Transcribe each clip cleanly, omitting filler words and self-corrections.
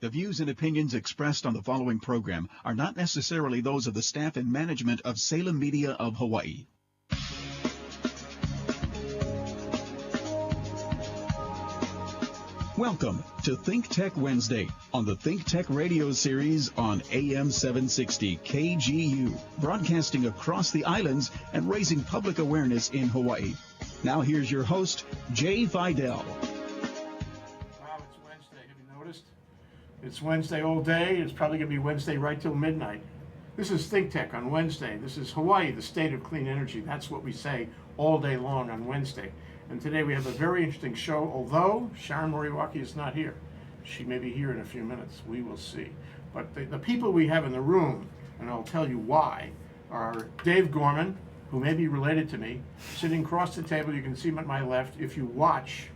The views and opinions expressed on the following program are not necessarily those of the staff and management of Salem Media of Hawaii. Welcome to ThinkTech Wednesday on the ThinkTech radio series on AM 760 KGU, broadcasting across the islands and raising public awareness in Hawaii. Now here's your host, Jay Fidell. Wow, it's Wednesday. Have you noticed? It's Wednesday all day. It's probably going to be Wednesday right till midnight. This is ThinkTech on Wednesday. This is Hawaii, the state of clean energy. That's what we say all day long on Wednesday. And today we have a very interesting show, although Sharon Moriwaki is not here. She may be here in a few minutes. We will see. But the people we have in the room, and I'll tell you why, are Dave Gorman, who may be related to me, sitting across the table. You can see him at my left. If you watch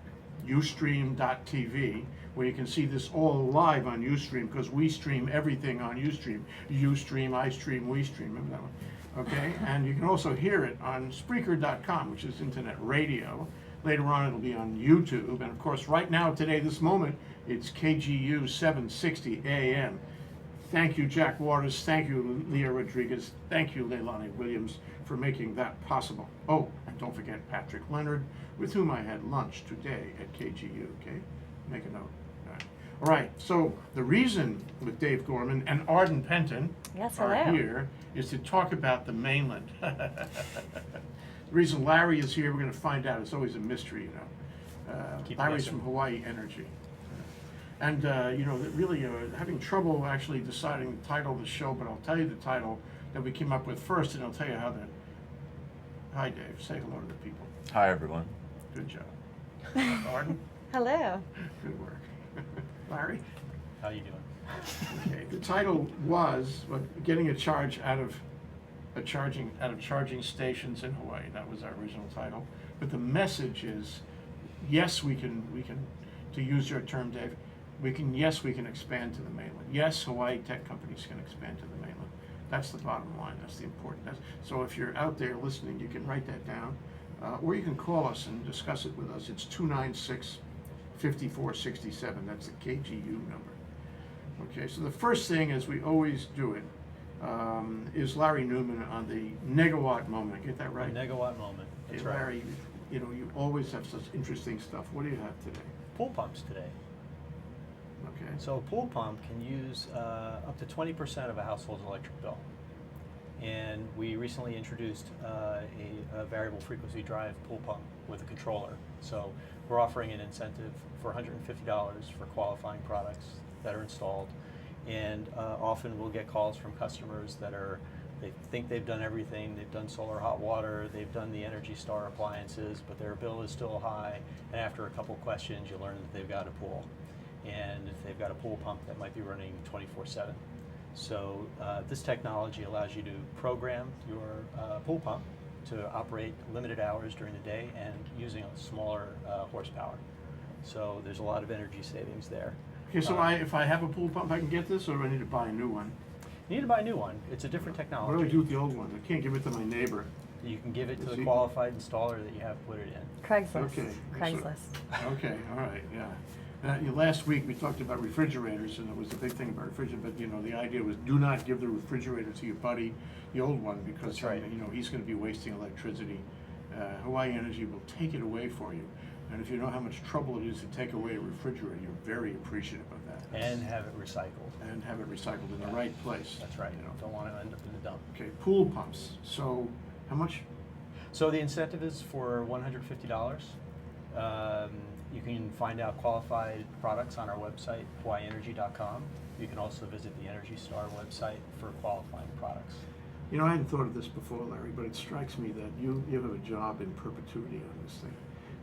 Ustream.tv, where you can see this all live on Ustream, because we stream everything on Ustream. Ustream, I stream, we stream. Remember that one? Okay, and you can also hear it on Spreaker.com, which is internet radio. Later on, it'll be on YouTube. And of course, right now, today, this moment, it's KGU 760 AM. Thank you, Jack Waters. Thank you, Leah Rodriguez. Thank you, Leilani Williams, for making that possible. Oh, and don't forget Patrick Leonard, with whom I had lunch today at KGU, okay? Make a note. All right, so the reason with Dave Gorman and Arden Pentor are here is to talk about the mainland. The reason Larry is here, we're going to find out. It's always a mystery, you know. Larry's from Hawaii Energy. And, you know, really having trouble actually deciding the title of the show, but I'll tell you the title that we came up with first, and I'll tell you how the... Hi, Dave. Say hello to the people. Hi, everyone. Good job. Arden? Hello. Good work. Larry? How you doing? Okay. The title was getting a charge out of charging stations in Hawaii. That was our original title. But the message is, yes, we can, to use your term, Dave, we can expand to the mainland. Yes, Hawaii tech companies can expand to the mainland. That's the bottom line. That's the important. So if you're out there listening, you can write that down, or you can call us and discuss it with us. It's 296-5467. That's the KGU number. Okay, so the first thing, as we always do it, is Larry Newman on the negawatt moment. Get that right? Negawatt moment. That's Hey, right. Larry, you know, you always have such interesting stuff. What do you have today? Pool pumps today. Okay. So a pool pump can use up to 20% of a household's electric bill. And we recently introduced a variable frequency drive pool pump with a controller. So we're offering an incentive for $150 for qualifying products that are installed. And often we'll get calls from customers that they think they've done everything. They've done solar hot water, they've done the Energy Star appliances, but their bill is still high. And after a couple questions, you learn that they've got a pool. And if they've got a pool pump that might be running 24/7. So this technology allows you to program your pool pump to operate limited hours during the day and using a smaller horsepower. So there's a lot of energy savings there. Okay, so if I have a pool pump, I can get this, or do I need to buy a new one? You need to buy a new one. It's a different technology. What do I do with the old one? I can't give it to my neighbor. You can give it to the qualified installer that you have put it in. Craigslist. Okay. Craigslist. Okay, all right, yeah. Last week we talked about refrigerators, and it was a big thing about refrigerators. But you know, the idea was do not give the refrigerator to your buddy, the old one, because That's right. you know he's going to be wasting electricity. Hawaii Energy will take it away for you, and if you know how much trouble it is to take away a refrigerator, you're very appreciative of that. And have it recycled. And have it recycled in the right place. That's right. You know. Don't want to end up in the dump. Okay, pool pumps. So how much? So the incentive is for $150. You can find out qualified products on our website, hawaiienergy.com. You can also visit the Energy Star website for qualifying products. You know, I hadn't thought of this before, Larry, but it strikes me that you have a job in perpetuity on this thing.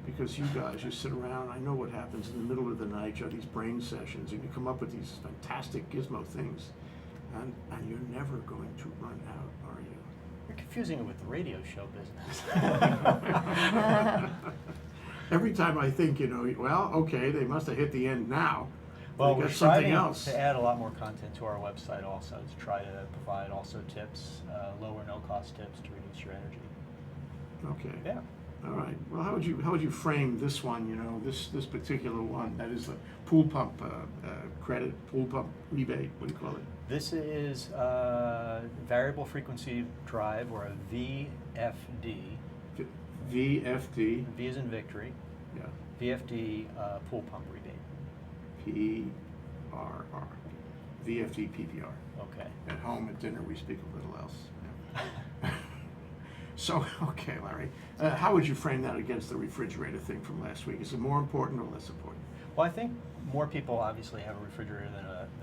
Because you guys, you sit around, I know what happens in the middle of the night, you have these brain sessions, and you come up with these fantastic gizmo things, and you're never going to run out, are you? You're confusing it with the radio show business. Every time I think, you know, well, okay, they must have hit the end now. Well, They we're got something striving else. to add a lot more content to our website also, to try to provide also tips, low or no cost tips to reduce your energy. Okay. Yeah. All right. Well, how would you frame this one? You know, this particular one, that is the pool pump credit, pool pump rebate. What do you call it? This is variable frequency drive, or a VFD. VFD. V is in victory. Yeah. VFD pool pump rebate. PRR. VFD PPR. Okay. At home, at dinner, we speak a little else. Yeah. So, okay, Larry, how would you frame that against the refrigerator thing from last week? Is it more important or less important? Well, I think more people obviously have a refrigerator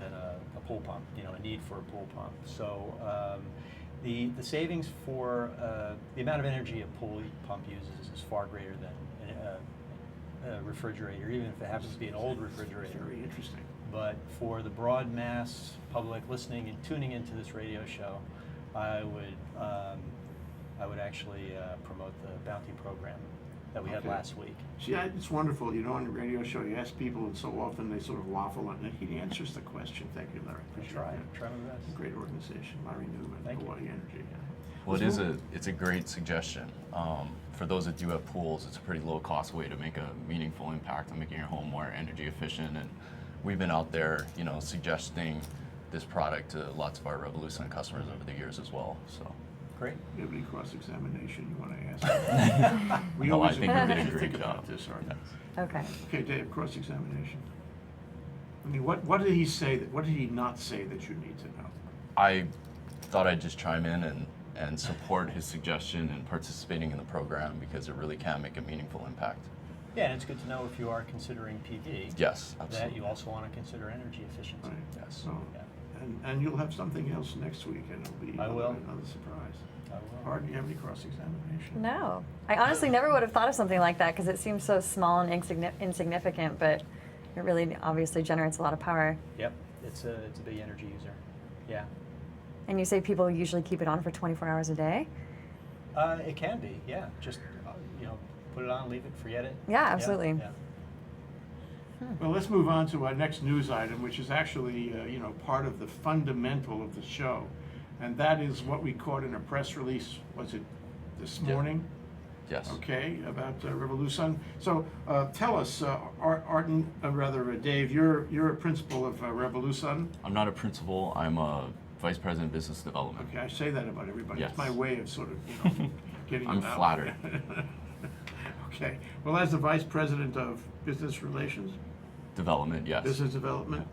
than a pool pump, you know, a need for a pool pump. So the savings for the amount of energy a pool pump uses is far greater than a refrigerator, even if it happens to be an old refrigerator. Very interesting. But for the broad mass public listening and tuning into this radio show, I would actually promote the bounty program that we had last week. See, it's wonderful. You know, on the radio show, you ask people, and so often they sort of waffle, and he answers the question. Thank you, Larry. Appreciate that. Try my best. Great organization, Larry Newman, Thank you. Hawaii Energy. Well, it's a great suggestion. For those that do have pools, it's a pretty low cost way to make a meaningful impact on making your home more energy efficient. And we've been out there, you know, suggesting this product to lots of our RevoluSun customers over the years as well. So. Great. Do you have any cross-examination you want to ask? We No, I always think you did a encourage you to great think about job. this, Arden. Okay. Okay, Dave, cross-examination. I mean, what did he say? What did he not say that you need to know? I thought I'd just chime in and support his suggestion and participating in the program because it really can make a meaningful impact. Yeah, and it's good to know if you are considering PV. Yes, That absolutely. you also want to consider energy efficiency. Right. Yes. So, Yeah. and you'll have something else next week, and it'll be I will. another surprise. I will. Arden, do you have any cross-examination? No. I honestly never would have thought of something like that because it seems so small and insignificant, but it really obviously generates a lot of power. Yep, it's a big energy user. Yeah. And you say people usually keep it on for 24 hours a day? It can be, yeah. Just you know, put it on, leave it, forget it. Yeah, absolutely. Yeah. Well, let's move on to our next news item, which is actually, you know, part of the fundamental of the show. And that is what we caught in a press release, was it this Yeah. morning? Yes. Okay, about RevoluSun. So tell us, Arden, Dave, you're a principal of RevoluSun. I'm not a principal. I'm a vice president of business development. Okay, I say that about everybody. Yes. It's my way of sort of, you know, getting I'm it out. flattered. Okay. Well, as the vice president of business relations, Development, yes. business development,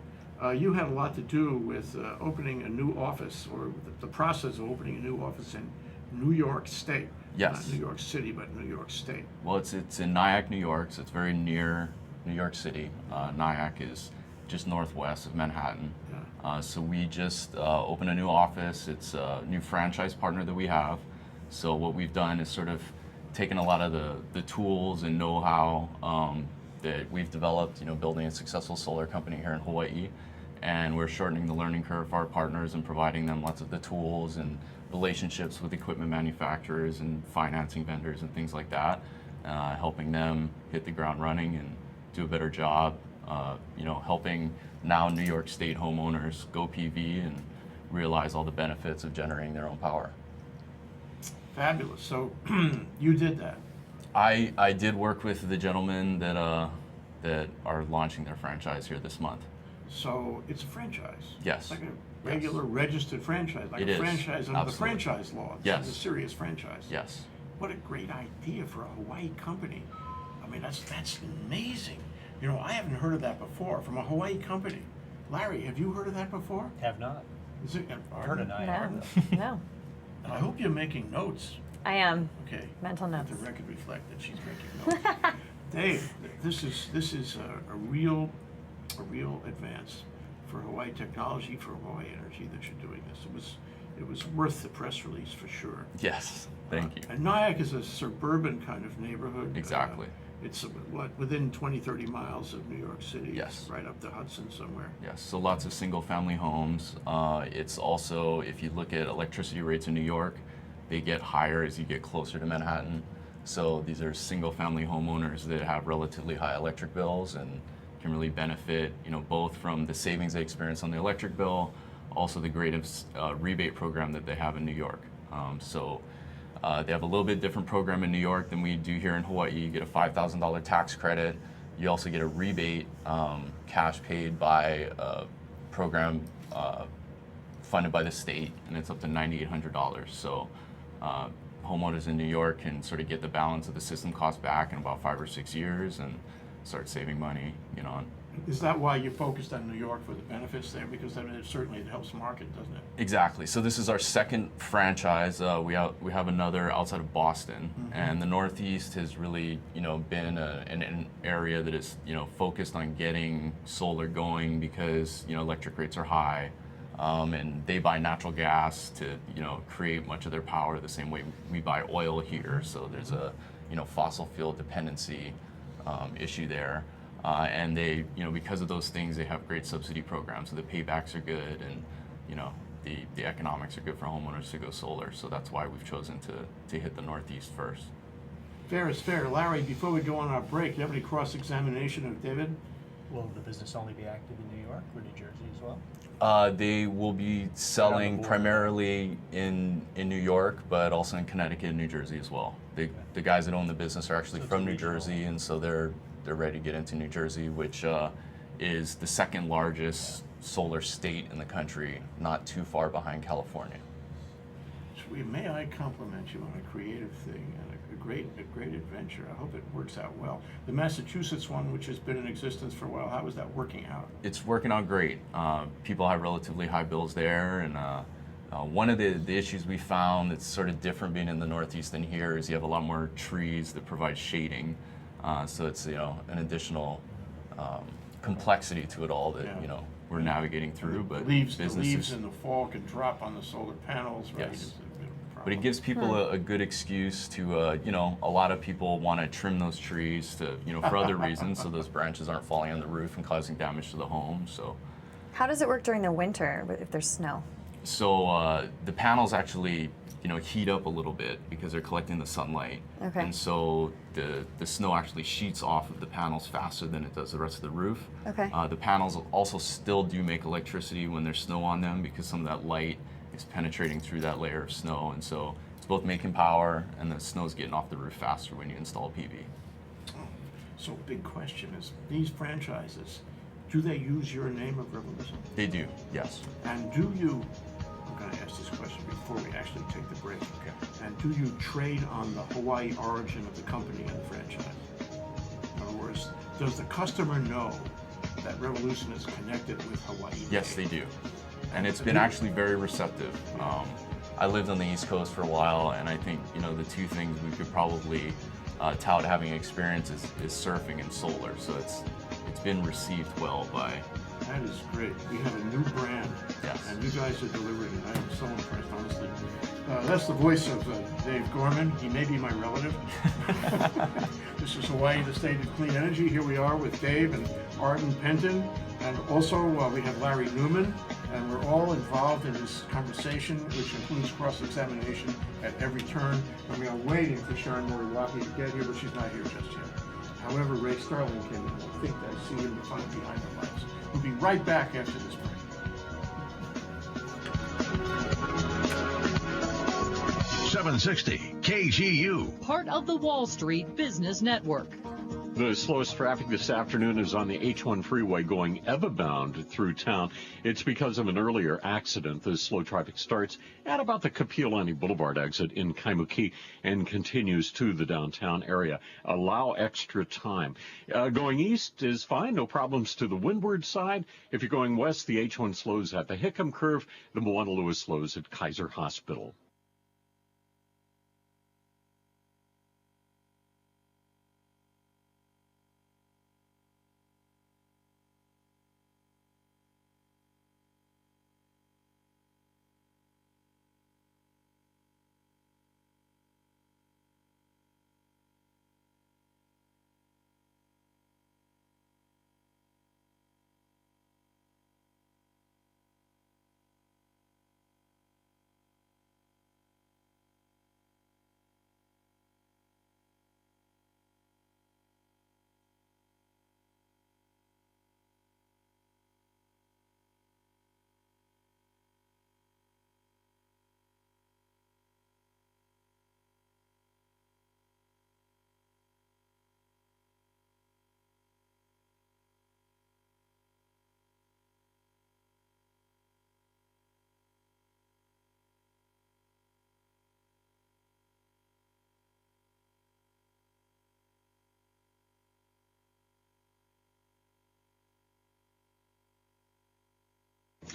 you had a lot to do with opening a new office, or the process of opening a new office in New York State. Yes. Not New York City, but New York State. Well, it's in Nyack, New York, so it's very near New York City. Nyack is just northwest of Manhattan. Yeah. So we just opened a new office. It's a new franchise partner that we have. So what we've done is sort of taken a lot of the tools and know-how that we've developed, you know, building a successful solar company here in Hawaii. And we're shortening the learning curve for our partners and providing them lots of the tools and relationships with equipment manufacturers and financing vendors and things like that, helping them hit the ground running and do a better job, you know, helping now New York State homeowners go PV and realize all the benefits of generating their own power. Fabulous. So you did that. I did work with the gentlemen that are launching their franchise here this month. So it's a franchise. Yes. It's like a regular registered franchise, like It a is. franchise under the Absolutely. franchise law. Yes. It's a serious franchise. Yes. What a great idea for a Hawaii company. I mean, that's amazing. You know, I haven't heard of that before from a Hawaii company. Larry, have you heard of that before? Have not. Is it? I've heard of No. Nyack. No. I hope you're making notes. I am. Okay. Mental Let notes. the record reflect that she's making notes. Dave, this is a real advance for Hawaii technology, for Hawaii energy that you're doing this. It was worth the press release for sure. Yes. Thank you. And Nyack is a suburban kind of neighborhood. Exactly. It's within 20, 30 miles of New York City. Yes. Right up the Hudson somewhere. Yes, so lots of single-family homes. It's also, if you look at electricity rates in New York, they get higher as you get closer to Manhattan. So these are single-family homeowners that have relatively high electric bills and can really benefit, you know, both from the savings they experience on the electric bill, also the great rebate program that they have in New York. So They have a little bit different program in New York than we do here in Hawaii. You get a $5,000 tax credit. You also get a rebate, cash paid by a program funded by the state, and it's up to $9,800. So homeowners in New York can sort of get the balance of the system cost back in about 5 or 6 years and start saving money, you know. Is that why you focused on New York for the benefits there? Because I mean, it certainly helps market, doesn't it? Exactly. So this is our second franchise. We have another outside of Boston, and the Northeast has really, you know, been an area that is, you know, focused on getting solar going because, you know, electric rates are high, and they buy natural gas to, you know, create much of their power the same way we buy oil here. So there's a, you know, fossil fuel dependency issue there. And they, you know, because of those things, they have great subsidy programs. So the paybacks are good, and, you know, the economics are good for homeowners to go solar. So that's why we've chosen to hit the Northeast first. Fair is fair. Larry, before we go on our break, you have any cross-examination of David? Will the business only be active in New York or New Jersey as well? They will be selling primarily in New York, but also in Connecticut and New Jersey as well. The guys that own the business are actually from New Jersey, and so they're ready to get into New Jersey, which is the second largest solar state in the country, not too far behind California. May I compliment you on a creative thing and a great adventure. I hope it works out well. The Massachusetts one, which has been in existence for a while, how is that working out? It's working out great. People have relatively high bills there, and one of the issues we found that's sort of different being in the Northeast than here is you have a lot more trees that provide shading. So it's, you know, an additional complexity to it all that, you know, we're navigating through. But the leaves in the fall can drop on the solar panels, right? Yes. But it gives people a good excuse to, you know, a lot of people want to trim those trees to, you know, for other reasons, so those branches aren't falling on the roof and causing damage to the home. So How does it work during the winter if there's snow? So the panels actually, you know, heat up a little bit because they're collecting the sunlight. Okay. And so the snow actually sheets off of the panels faster than it does the rest of the roof. Okay. The panels also still do make electricity when there's snow on them because some of that light is penetrating through that layer of snow. And so it's both making power and the snow's getting off the roof faster when you install PV. So big question is, these franchises, do they use your name of RevoluSun? They do, yes. And do you, I'm going to ask this question before we actually take the break. Okay. And do you trade on the Hawaii origin of the company and the franchise? In other words, does the customer know that RevoluSun is connected with Hawaii? Yes, they do. And it's been actually very receptive. I lived on the East Coast for a while, and I think, you know, the two things we could probably tout having experience is surfing and solar. So it's been received well by. That is great. We have a new brand, Yes. and you guys are delivering it. I am so impressed, honestly. That's the voice of Dave Gorman. He may be my relative. This is Hawaii, the state of clean energy. Here we are with Dave and Arden Pentor, and also we have Larry Newman, and we're all involved in this conversation, which includes cross-examination at every turn. And we are waiting for Sharon Moriwaki to get here, but she's not here just yet. However, Ray Starling came in. I think I see him behind the lights. We'll be right back after this break. .760 KGU. Part of the Wall Street Business Network. The slowest traffic this afternoon is on the H1 freeway going ever-bound through town. It's because of an earlier accident. The slow traffic starts at about the Kapiolani Boulevard exit in Kaimuki and continues to the downtown area. Allow extra time. Going east is fine. No problems to the windward side. If you're going west, the H1 slows at the Hickam Curve. The Moana Lewis slows at Kaiser Hospital.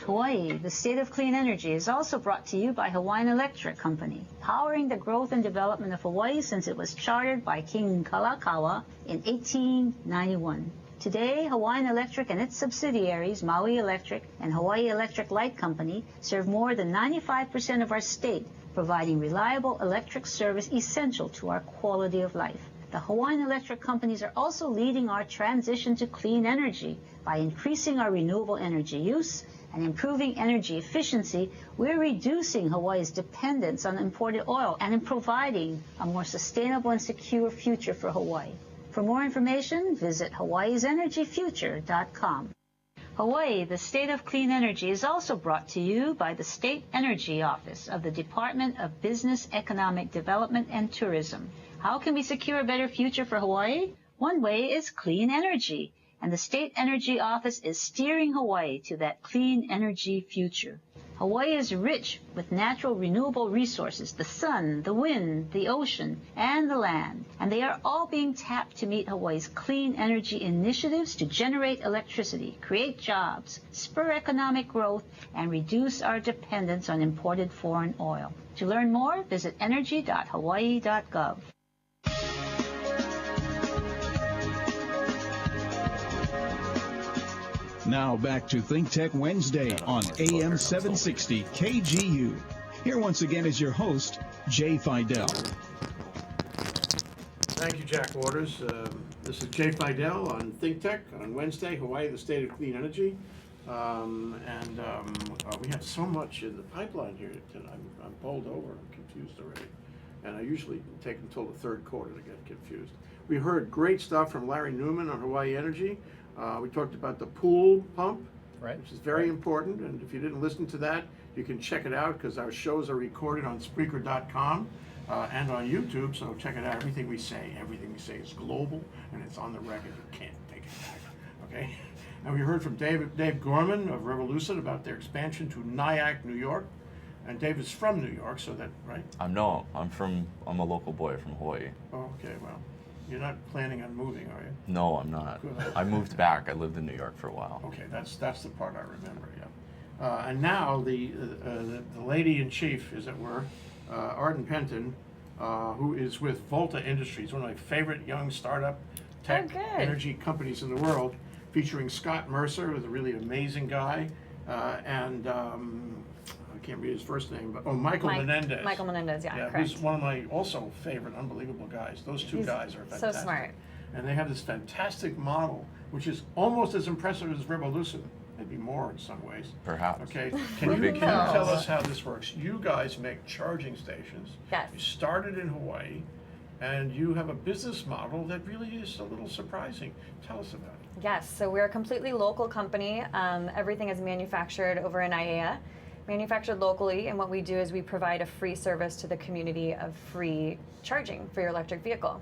Hawaii, the state of clean energy, is also brought to you by Hawaiian Electric Company, powering the growth and development of Hawaii since it was chartered by King Kalakaua in 1891. Today, Hawaiian Electric and its subsidiaries, Maui Electric and Hawaii Electric Light Company, serve more than 95% of our state, providing reliable electric service essential to our quality of life. The Hawaiian Electric companies are also leading our transition to clean energy. By increasing our renewable energy use and improving energy efficiency, we're reducing Hawaii's dependence on imported oil and in providing a more sustainable and secure future for Hawaii. For more information, visit hawaiisenergyfuture.com. Hawaii, the state of clean energy, is also brought to you by the State Energy Office of the Department of Business, Economic Development, and Tourism. How can we secure a better future for Hawaii? One way is clean energy, and the State Energy Office is steering Hawaii to that clean energy future. Hawaii is rich with natural renewable resources, the sun, the wind, the ocean, and the land, and they are all being tapped to meet Hawaii's clean energy initiatives to generate electricity, create jobs, spur economic growth, and reduce our dependence on imported foreign oil. To learn more, visit energy.hawaii.gov. Now back to ThinkTech Wednesday on AM 760 KGU. Here once again is your host, Jay Fidell. Thank you, Jack Waters. This is Jay Fidell on ThinkTech on Wednesday, Hawaii, the state of clean energy. We have so much in the pipeline here that I'm bowled over. I'm confused already. And I usually take until the third quarter to get confused. We heard great stuff from Larry Newman on Hawaii Energy. We talked about the pool pump, Right. which is very important. And if you didn't listen to that, you can check it out because our shows are recorded on Spreaker.com and on YouTube. So check it out. Everything we say is global and it's on the record. You can't take it back. Okay. And we heard from Dave Gorman of RevoluSun about their expansion to Nyack, New York. And Dave is from New York, so that right? I'm a local boy from Hawaii. Oh, okay. Well, you're not planning on moving, are you? No, I'm not. Good. I moved back. I lived in New York for a while. Okay, that's the part I remember. Yeah. And now the lady in chief, as it were, Arden Pentor, who is with Volta Industries, one of my favorite young startup tech energy companies in the world, featuring Scott Mercer, who's a really amazing guy, and I can't read his first name, but Michael Menendez. Michael Menendez, yeah, correct. Who's one of my also favorite unbelievable guys. Those two guys are fantastic. So smart. And they have this fantastic model, which is almost as impressive as RevoluSun, maybe more in some ways. Perhaps. Okay, can you tell us how this works? You guys make charging stations. Yes. You started in Hawaii, and you have a business model that really is a little surprising. Tell us about it. Yes, so we're a completely local company. Everything is manufactured over in IAEA, manufactured locally, and what we do is we provide a free service to the community of free charging for your electric vehicle.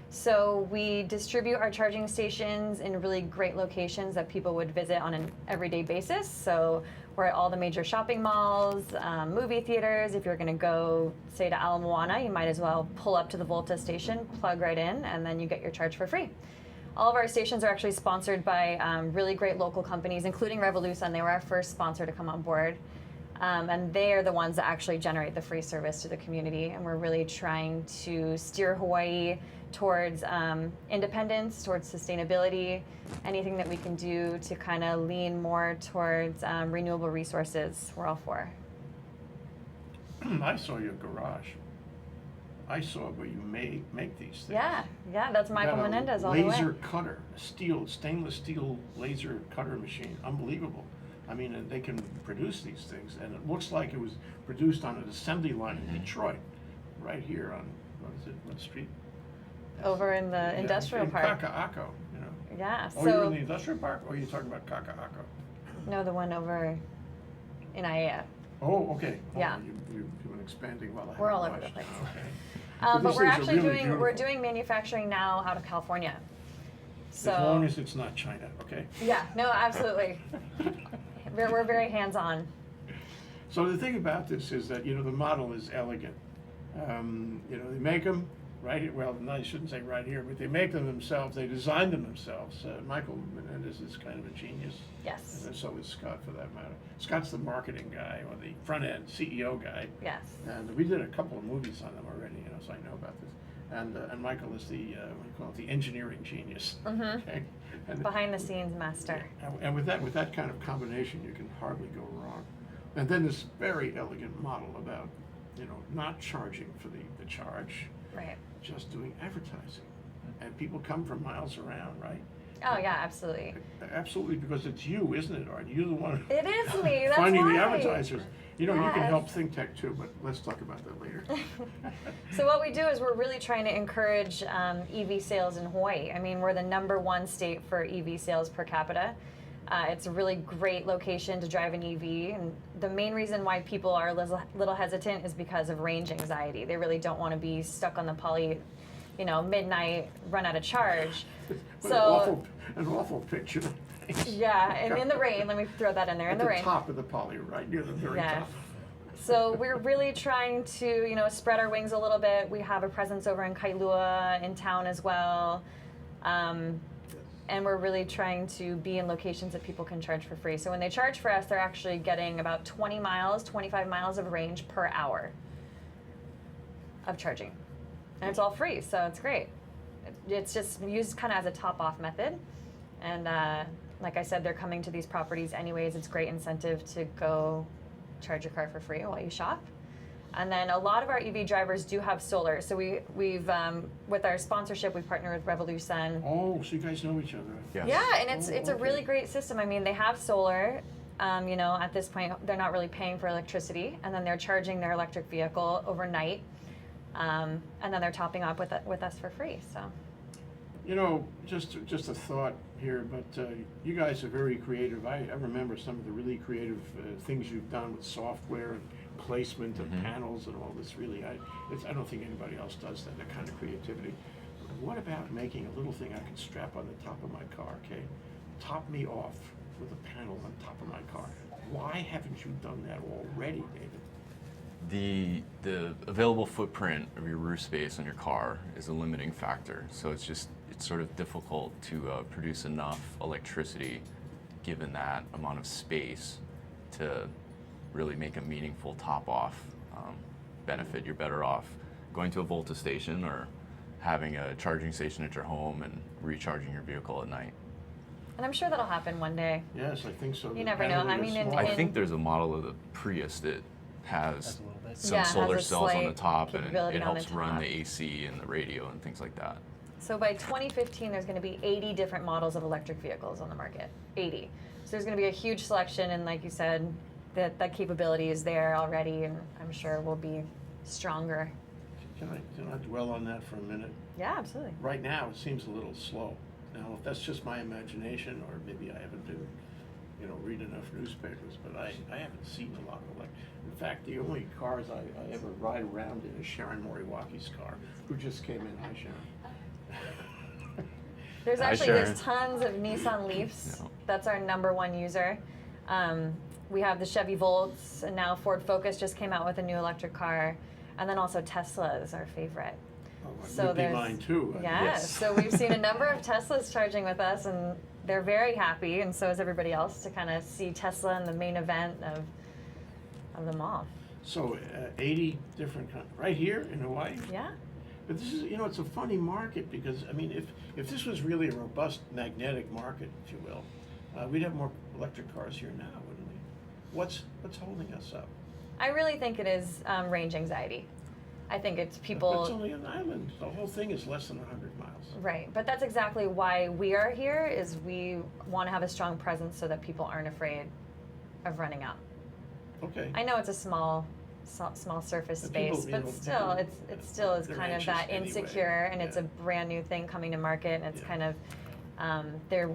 So we distribute our charging stations in really great locations that people would visit on an everyday basis. So we're at all the major shopping malls, movie theaters. If you're going to go, say, to Ala Moana, you might as well pull up to the Volta station, plug right in, and then you get your charge for free. All of our stations are actually sponsored by really great local companies, including RevoluSun. They were our first sponsor to come on board. And they are the ones that actually generate the free service to the community. And we're really trying to steer Hawaii towards independence, towards sustainability, anything that we can do to kind of lean more towards renewable resources, we're all for. I saw your garage. I saw where you make these things. Yeah, that's Michael Menendez all the way. Laser cutter, stainless steel laser cutter machine, unbelievable. I mean, they can produce these things, and it looks like it was produced on an assembly line in Detroit, right here on, what street? Over in the industrial park. Kaka'ako, you know. Yeah, Oh, you're in the industrial park, or are you talking about Kaka'ako? No, the one over in IAEA. Oh, okay. Yeah. You've been expanding well. We're all over the place. Okay. But we're actually doing manufacturing now out of California. So, as long as it's not China, okay? Yeah, no, absolutely. We're very hands-on. So the thing about this is that, the model is elegant. They make them, right, well, no, I shouldn't say right here, but they make them themselves, they design them themselves. Michael Menendez is kind of a genius. Yes. And so is Scott, for that matter. Scott's the marketing guy, or the front-end CEO guy. Yes. And we did a couple of movies on them already, so I know about this. And Michael is the, what do you call it, the engineering genius. Mm-hmm. Okay? And, Behind the scenes master. and with that kind of combination, you can hardly go wrong. And then this very elegant model about, not charging for the charge, Right. just doing advertising. And people come from miles around, right? Oh yeah, absolutely. Absolutely, because it's you, isn't it, Arden? You're the one It is me. That's finding why. the advertisers. You can Yes. help ThinkTech too, but let's talk about that later. So what we do is we're really trying to encourage EV sales in Hawaii. I mean, we're the #1 state for EV sales per capita. It's a really great location to drive an EV, and the main reason why people are a little hesitant is because of range anxiety. They really don't want to be stuck on the poly, midnight, run out of charge. An awful picture. Yeah, and in the rain, let me throw that in there, in the rain. At the top of the poly, right near the very top. So we're really trying to, spread our wings a little bit. We have a presence over in Kailua, in town as well. And we're really trying to be in locations that people can charge for free. So when they charge for us, they're actually getting about 20 miles, 25 miles of range per hour of charging. And it's all free, so it's great. It's just used kind of as a top-off method. And like I said, they're coming to these properties anyways. It's great incentive to go charge your car for free while you shop. And then a lot of our EV drivers do have solar. So we've with our sponsorship, we've partnered with RevoluSun. Oh, so you guys know each other. Yes. Yeah, and it's a really great system. I mean, they have solar. At this point, they're not really paying for electricity, and then they're charging their electric vehicle overnight, and then they're topping up with us for free. So. Just a thought here, but you guys are very creative. I remember some of the really creative things you've done with software and placement of panels and all this. Really, I don't think anybody else does that kind of creativity. But what about making a little thing I can strap on the top of my car, okay? Top me off with a panel on top of my car. Why haven't you done that already, David? The available footprint of your roof space on your car is a limiting factor. So it's sort of difficult to produce enough electricity given that amount of space to really make a meaningful top-off benefit. You're better off going to a Volta station or having a charging station at your home and recharging your vehicle at night. And I'm sure that'll happen one day. Yes, I think so. You never know. I mean, I think there's a model of the Prius that has some has solar a cells on the slight top, and capability it on the helps run top. the AC and the radio and things like that. So by 2015, there's going to be 80 different models of electric vehicles on the market. 80. So there's going to be a huge selection, and like you said, that capability is there already, and I'm sure will be stronger. Can I dwell on that for a minute? Yeah, absolutely. Right now, it seems a little slow. Now, if that's just my imagination, or maybe I haven't been, read enough newspapers, but I haven't seen a lot of In fact, the only cars I ever ride around in is Sharon Moriwaki's car, who just came in. Hi, Sharon. There's tons of Nissan Leafs. No. That's our #1 user. We have the Chevy Volts, and now Ford Focus just came out with a new electric car, and then also Tesla is our favorite. So would be mine too. Yes. So we've seen a number of Teslas charging with us, and they're very happy, and so is everybody else, to kind of see Tesla in the main event of them all. So 80 different right here in Hawaii. Yeah. But this is, it's a funny market because, I mean, if this was really a robust magnetic market, if you will, we'd have more electric cars here now, wouldn't we? What's holding us up? I really think it is range anxiety. I think it's people. But it's only an island. The whole thing is less than 100 miles. Right, but that's exactly why we are here. Is we want to have a strong presence so that people aren't afraid of running out. Okay. I know it's a small surface space, but still, it still is kind of that insecure, and it's a brand new thing coming to market, and it's kind of there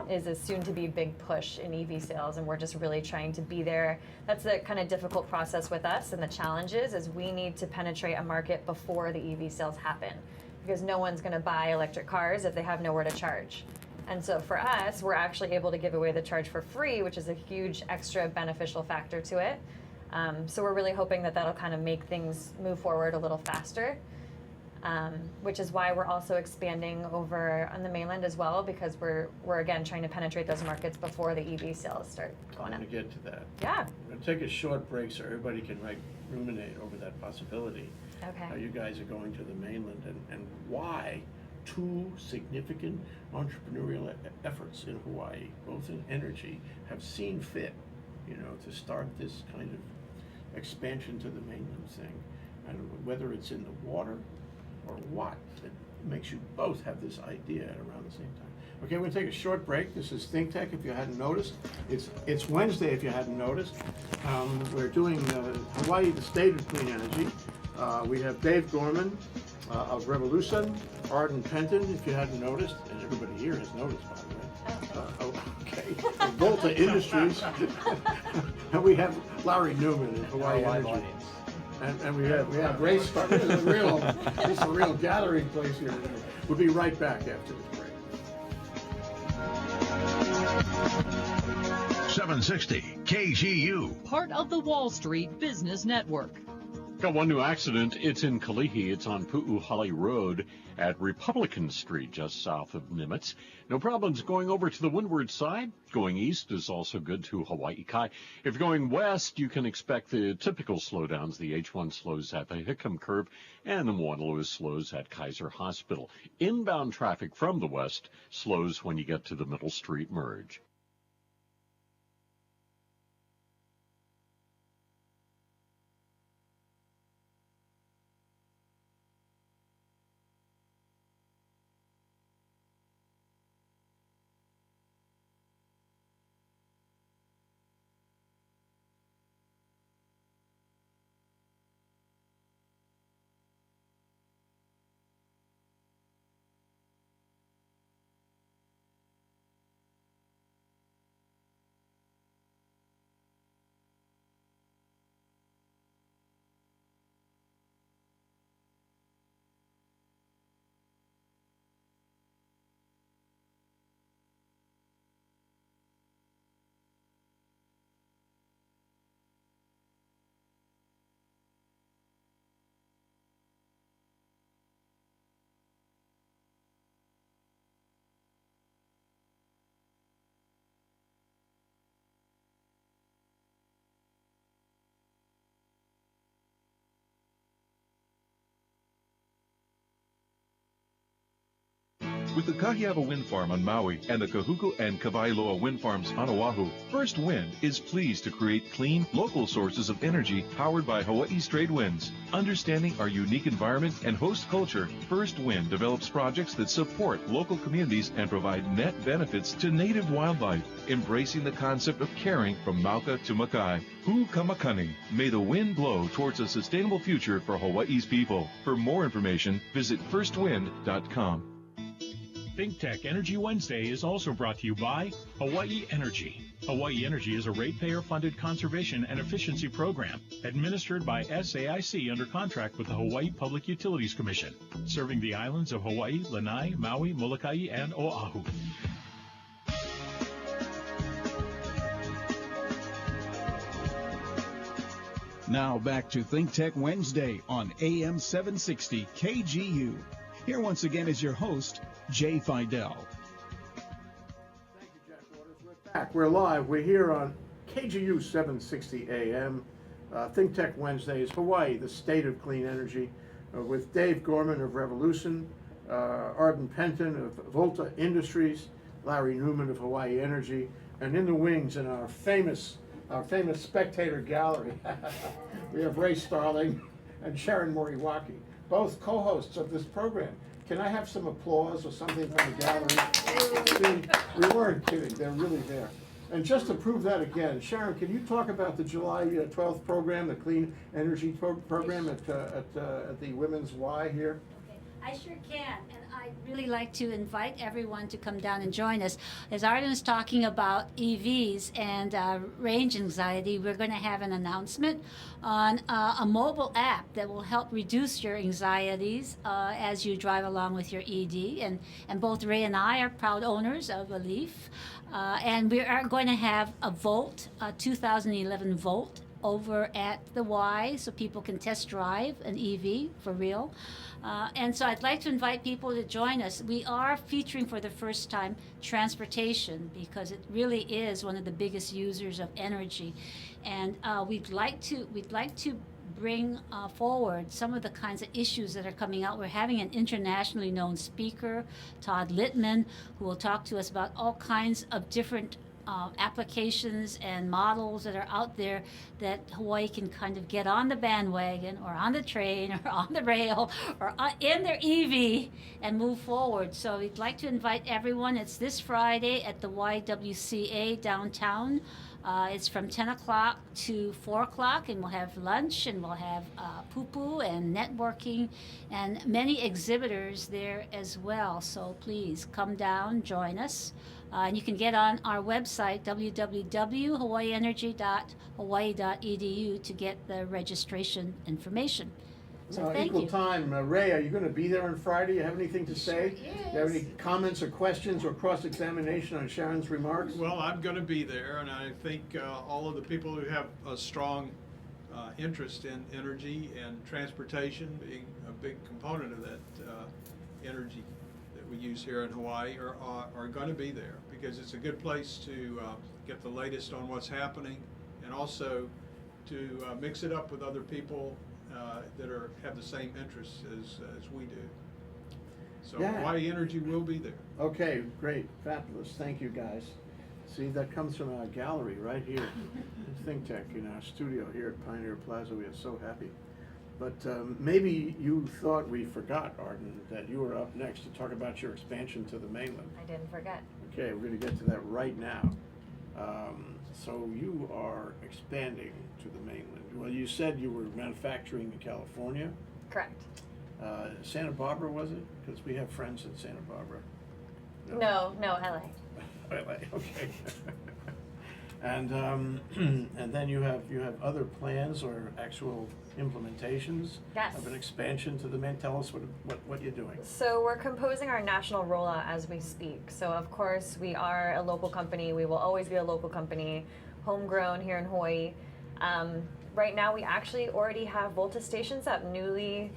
is a soon-to-be big push in EV sales, and we're just really trying to be there. That's the kind of difficult process with us, and the challenge is we need to penetrate a market before the EV sales happen, because no one's going to buy electric cars if they have nowhere to charge. And so for us, we're actually able to give away the charge for free, which is a huge extra beneficial factor to it. So we're really hoping that that'll kind of make things move forward a little faster. which is why we're also expanding over on the mainland as well, because we're again trying to penetrate those markets before the EV sales start going I'm up. going to get to that. Yeah. I'm going to take a short break so everybody can ruminate over that possibility. Okay. How you guys are going to the mainland and why two significant entrepreneurial efforts in Hawaii, both in energy, have seen fit, to start this kind of expansion to the mainland thing. And whether it's in the water or what, it makes you both have this idea at around the same time. Okay, we're going to take a short break. This is ThinkTech, if you hadn't noticed. It's Wednesday, if you hadn't noticed. We're doing Hawaii, the state of clean energy. We have Dave Gorman of RevoluSun, Arden Pentor, if you hadn't noticed, and everybody here has noticed, by the way. Okay, Volta Industries, and we have Larry Newman in Hawaii Live Energy. audience. And we have race car. This is a real gathering place here today. We'll be right back after this break. 760 KGU. Part of the Wall Street Business Network. Got one new accident. It's in Kalihi. It's on Pu'uhali Road at Republican Street, just south of Nimitz. No problems going over to the windward side. Going east is also good to Hawaii Kai. If you're going west, you can expect the typical slowdowns. The H1 slows at the Hickam Curve, and the Wanalua slows at Kaiser Hospital. Inbound traffic from the west slows when you get to the Middle Street merge. With the Kahiava Wind Farm on Maui and the Kahuku and Kawailoa Wind Farms on Oahu, First Wind is pleased to create clean, local sources of energy powered by Hawaii's trade winds. Understanding our unique environment and host culture, First Wind develops projects that support local communities and provide net benefits to native wildlife, embracing the concept of caring from Mauka to Makai. Hu Kamakani. May the wind blow towards a sustainable future for Hawaii's people. For more information, visit firstwind.com. ThinkTech Energy Wednesday is also brought to you by Hawaii Energy. Hawaii Energy is a ratepayer-funded conservation and efficiency program administered by SAIC under contract with the Hawaii Public Utilities Commission, serving the islands of Hawaii, Lanai, Maui, Molokai, and Oahu. Now back to ThinkTech Wednesday on AM 760 KGU. Here once again is your host, Jay Fidell. Thank you, Jack Waters. We're back. We're live. We're here on KGU 760 AM. ThinkTech Wednesday is Hawaii, the state of clean energy, with Dave Gorman of RevoluSun, Arden Pentor of Volta Industries, Larry Newman of Hawaii Energy, and in the wings in our famous spectator gallery, we have Ray Starling and Sharon Moriwaki, both co-hosts of this program. Can I have some applause or something from the gallery? See, we weren't kidding. They're really there. And just to prove that again, Sharon, can you talk about the July 12th program, the Clean Energy program at the Women's Y here? I sure can, and I'd really like to invite everyone to come down and join us. As Arden is talking about EVs and range anxiety, we're going to have an announcement on a mobile app that will help reduce your anxieties as you drive along with your ED. And both Ray and I are proud owners of a Leaf. And we are going to have a Volt, a 2011 Volt over at the Y so people can test drive an EV for real. And so I'd like to invite people to join us. We are featuring for the first time transportation because it really is one of the biggest users of energy. And we'd like to bring forward some of the kinds of issues that are coming out. We're having an internationally known speaker, Todd Littman, who will talk to us about all kinds of different applications and models that are out there that Hawaii can kind of get on the bandwagon or on the train or on the rail or in their EV and move forward. So we'd like to invite everyone. It's this Friday at the YWCA downtown. It's from 10 o'clock to 4 o'clock, and we'll have lunch, and we'll have poo-poo and networking, and many exhibitors there as well. So please come down, join us. And you can get on our website, www.hawaiienergy.hawaii.edu, to get the registration information. So thank equal you. time, Ray, are you going to be there on Friday? You have anything to say? Sure, Do you have any comments or questions or cross-examination on Sharon's remarks? Well, I'm going to be there, and I think all of the people who have a strong interest in energy and transportation being a big component of that energy that we use here in Hawaii are going to be there because it's a good place to get the latest on what's happening and also to mix it up with other people that have the same interests as we do. So Yeah. Hawaii Energy will be there. Okay, great, fabulous, thank you guys. See, that comes from our gallery right here at ThinkTech in our studio here at Pioneer Plaza. We are so happy. But maybe you thought we forgot, Arden, that you were up next to talk about your expansion to the mainland. I didn't forget. Okay, we're going to get to that right now. So you are expanding to the mainland. Well, you said you were manufacturing in California. Correct. Santa Barbara, was it? Because we have friends in Santa Barbara. No, LA. LA, okay. And then you have other plans or actual implementations Yes. of an expansion to the main. Tell us what you're doing. So we're composing our national rollout as we speak. So of course we are a local company. We will always be a local company, homegrown here in Hawaii. Right now we actually already have Volta stations up, newly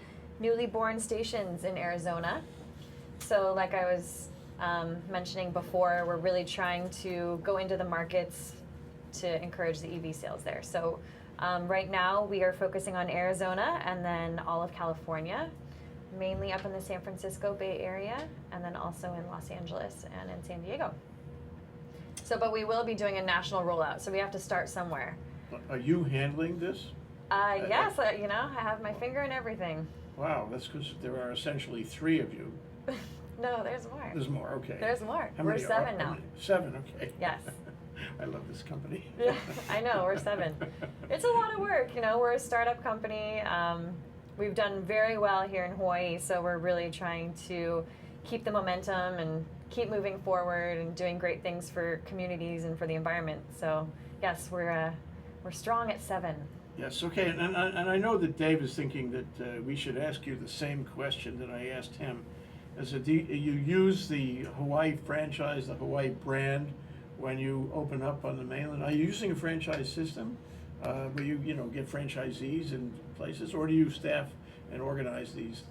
born stations in Arizona. So like I was mentioning before, we're really trying to go into the markets to encourage the EV sales there. So right now we are focusing on Arizona and then all of California, mainly up in the San Francisco Bay Area, and then also in Los Angeles and in San Diego. So, but we will be doing a national rollout, so we have to start somewhere. Are you handling this? Yes, I have my finger in everything. Wow, that's because there are essentially 3 of you. No, there's more. There's more, okay. There's more. How We're many 7 now. 7, okay. Yes. I love this company. Yeah, I know, we're 7. It's a lot of work, we're a startup company. We've done very well here in Hawaii, so we're really trying to keep the momentum and keep moving forward and doing great things for communities and for the environment. So yes, we're strong at 7. Yes, okay, and I know that Dave is thinking that we should ask you the same question that I asked him. Do you use the Hawaii franchise, the Hawaii brand, when you open up on the mainland? Are you using a franchise system where you get franchisees in places, or do you staff and organize these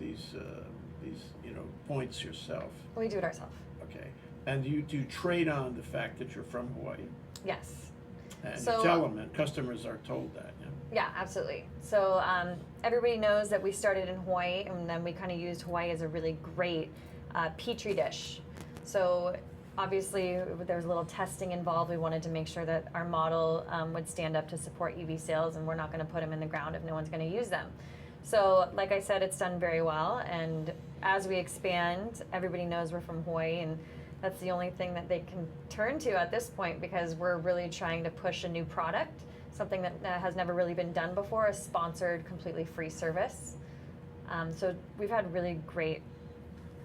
points yourself? We do it ourselves. Okay, and do you trade on the fact that you're from Hawaii? Yes. And So, you tell them, and customers are told that. Yeah, absolutely. So everybody knows that we started in Hawaii, and then we kind of used Hawaii as a really great petri dish. So obviously there's a little testing involved. We wanted to make sure that our model would stand up to support EV sales, and we're not going to put them in the ground if no one's going to use them. So like I said, it's done very well, and as we expand, everybody knows we're from Hawaii, and that's the only thing that they can turn to at this point, because we're really trying to push a new product, something that has never really been done before, a sponsored, completely free service. So we've had really great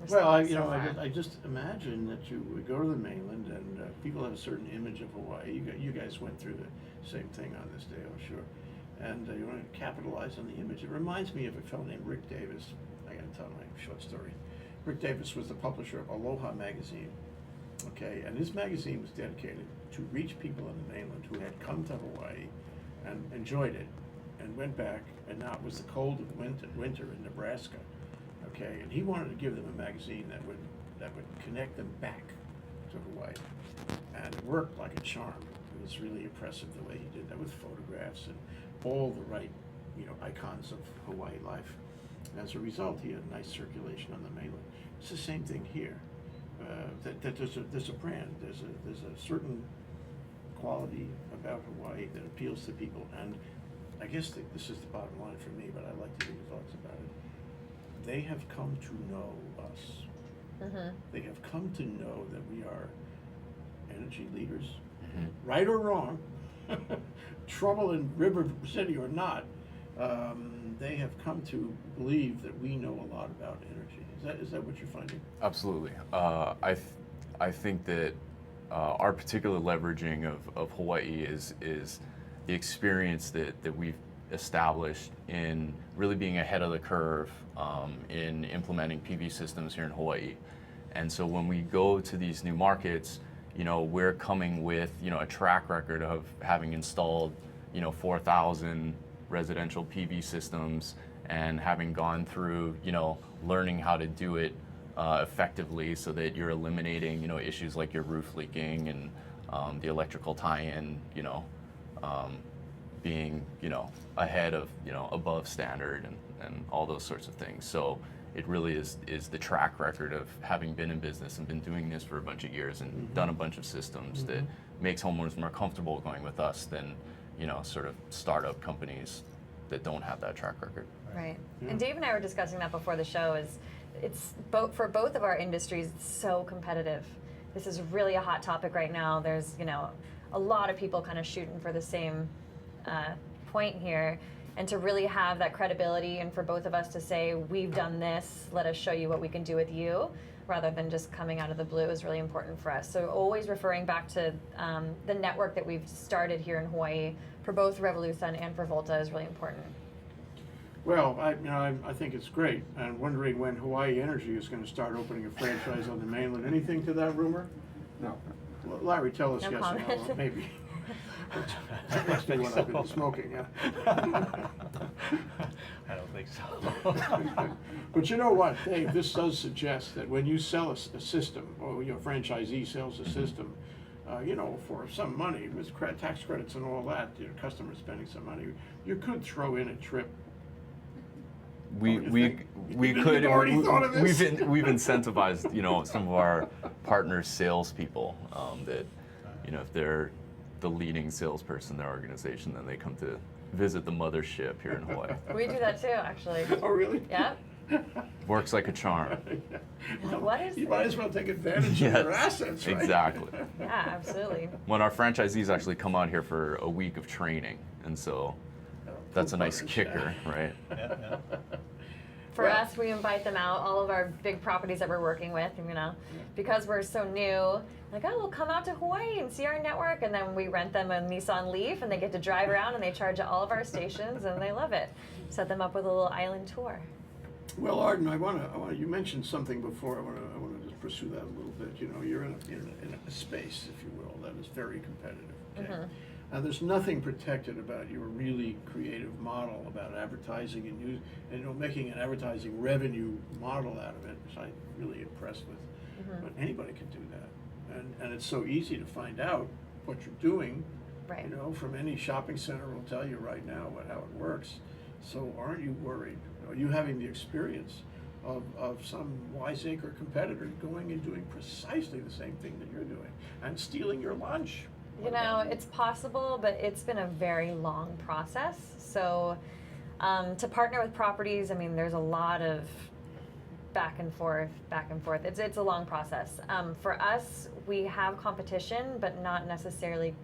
response. Well, I just imagine that you would go to the mainland and people have a certain image of Hawaii. You guys went through the same thing on this day, I'm sure. And you want to capitalize on the image. It reminds me of a fellow named Rick Davis. I got to tell my short story. Rick Davis was the publisher of Aloha magazine. Okay, and his magazine was dedicated to reach people on the mainland who had come to Hawaii and enjoyed it, and went back, and now it was the cold of winter in Nebraska, okay, and he wanted to give them a magazine that would connect them back to Hawaii, and it worked like a charm. It was really impressive the way he did that with photographs and all the right, icons of Hawaii life. As a result, he had a nice circulation on the mainland. It's the same thing here. That there's a brand, there's a certain quality about Hawaii that appeals to people, and I guess this is the bottom line for me, but I'd like to hear your thoughts about it. They have come to know us. Mm-hmm. They have come to know that we are energy leaders, right or wrong, trouble in River City or not. They have come to believe that we know a lot about energy. Is that what you're finding? Absolutely. I think that our particular leveraging of Hawaii is the experience that we've established in really being ahead of the curve in implementing PV systems here in Hawaii. And so when we go to these new markets, we're coming with a track record of having installed 4,000 residential PV systems and having gone through learning how to do it effectively so that you're eliminating issues like your roof leaking and the electrical tie-in being ahead of above standard and all those sorts of things. So it really is the track record of having been in business and been doing this for a bunch of years and done a bunch of systems that makes homeowners more comfortable going with us than sort of startup companies that don't have that track record. Right. Yeah. And Dave and I were discussing that before the show. It's for both of our industries, it's so competitive. This is really a hot topic right now. There's a lot of people kind of shooting for the same point here, and to really have that credibility, and for both of us to say we've done this, let us show you what we can do with you, rather than just coming out of the blue, is really important for us. So always referring back to the network that we've started here in Hawaii for both RevoluSun and for Volta is really important. Well, I think it's great. I'm wondering when Hawaii Energy is going to start opening a franchise on the mainland. Anything to that rumor? No. Well, Larry, tell us No yes comment. or no, or maybe. That must be what I've been smoking, yeah. I don't think so. But you know what, Dave, this does suggest that when you sell a system, or your franchisee sells a system, for some money, with tax credits and all that, your customer spending some money, you could throw in a trip. We could. You've already thought of this? We've incentivized some of our partner salespeople that if they're the leading salesperson in their organization, then they come to visit the mothership here in Hawaii. We do that too, actually. Oh, really? Yeah. Works like a charm. What is You it? might as well take advantage of their assets, right? Exactly. Yeah, absolutely. When our franchisees actually come out here for a week of training, and so that's a nice kicker, right? Yeah. For us, we invite them out, all of our big properties that we're working with, because we're so new, like, oh, we'll come out to Hawaii and see our network, and then we rent them a Nissan Leaf, and they get to drive around, and they charge at all of our stations, and they love it. Set them up with a little island tour. Well, Arden, you mentioned something before. I want to just pursue that a little bit. You're in a space, if you will, that is very competitive. Okay? Mm-hmm. Now, there's nothing protected about your really creative model about advertising and making an advertising revenue model out of it, which I'm really impressed with. Mm-hmm. But anybody can do that, and it's so easy to find out what you're doing. Right. From any shopping center will tell you right now how it works. So aren't you worried? Are you having the experience of some wiseacre competitor going and doing precisely the same thing that you're doing and stealing your lunch? It's possible, but it's been a very long process. So to partner with properties, there's a lot of back and forth. It's a long process. For us, we have competition, but not necessarily,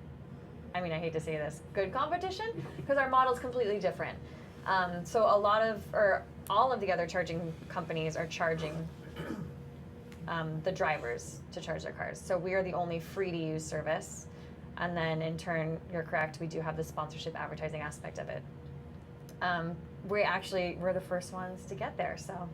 I hate to say this, good competition, because our model's completely different. So all of the other charging companies are charging the drivers to charge their cars. So we are the only free to use service. And then in turn, you're correct, we do have the sponsorship advertising aspect of it. We're the first ones to get there, so.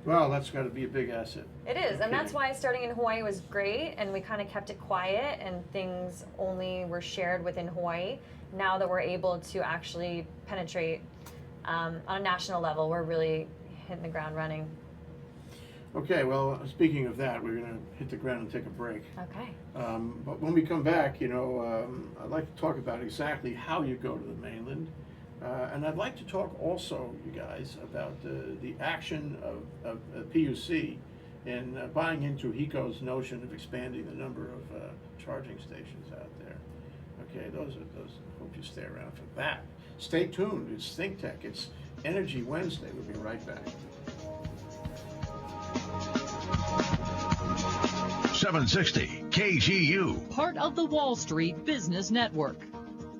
Well, that's got to be a big asset. It is, No and that's kidding. why starting in Hawaii was great, and we kind of kept it quiet, and things only were shared within Hawaii. now that we're able to actually penetrate on a national level, we're really hitting the ground running. Okay, well, speaking of that, we're going to hit the ground and take a break. Okay. But when we come back, I'd like to talk about exactly how you go to the mainland. And I'd like to talk also, you guys, about the action of PUC in buying into HECO's notion of expanding the number of charging stations out there. Okay, those. Hope you stay around for that. Stay tuned. It's ThinkTech. It's Energy Wednesday. We'll be right back. 760 KGU. Part of the Wall Street Business Network.